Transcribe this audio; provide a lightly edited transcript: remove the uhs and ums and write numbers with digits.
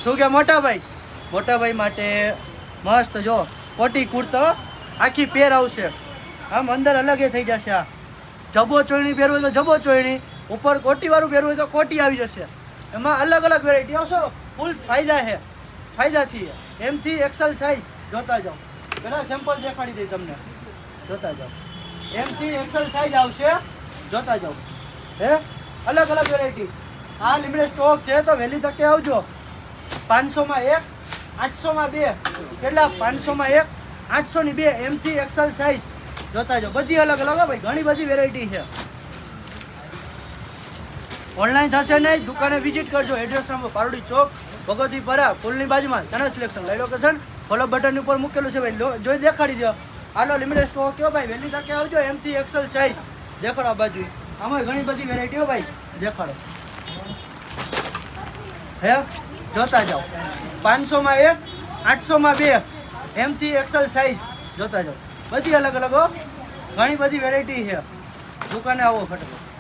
શું કે મોટા ભાઈ માટે મસ્ત જો કોટી કુર્તો આખી પેર આવશે, આમ અંદર અલગ એ થઈ જશે. આ જબો ચોયણી પહેરવું હોય તો જબો ચોયણી, ઉપર કોટીવાળું પહેરવું હોય તો કોટી આવી જશે. એમાં અલગ અલગ વેરાયટી આવશે. ફૂલ ફાયદા છે, ફાયદાથી એમથી એક્સેલ સાઇઝ જોતા જાઓ. પહેલાં સેમ્પલ દેખાડી દઈ તમને, જોતા જાઓ. એમથી એક્સેલ સાઇઝ આવશે, જોતા જાઓ. હે અલગ અલગ વેરાયટી. આ લિમિટેડ સ્ટોક છે તો વહેલી તકે આવજો. 500માં 1, 800માં 2, કેટલા 500માં 1, 800ની 2, એમથી એક્સેલ સાઇઝ જોતા જાઓ. બધી અલગ અલગ ભાઈ, ઘણી બધી વેરાયટી છે. ઓનલાઈન થશે નહીં, દુકાને વિઝિટ કરજો. એડ્રેસ નંબર પારોડી ચોક, ભગવતીપરા, પુલની બાજુમાં, ચણા selection. Live location follow button ઉપર મૂકેલું છે ભાઈ, જોઈ દેખાડી દો. હાલો લિમિટેડ સ્ટોક કયો ભાઈ, વહેલી તકે આવજો. એમથી એક્સેલ સાઇઝ દેખાડો આ બાજુ. આમાં ઘણી બધી વેરાયટીઓ ભાઈ દેખાડો. હે જોતા જાઓ. 500માં 1, 800માં 2, એમથી એક્સેલ સાઇઝ જોતા જાઓ. બધી અલગ અલગ ઘણી બધી વેરાયટી છે. દુકાને આવો ફટાફટ.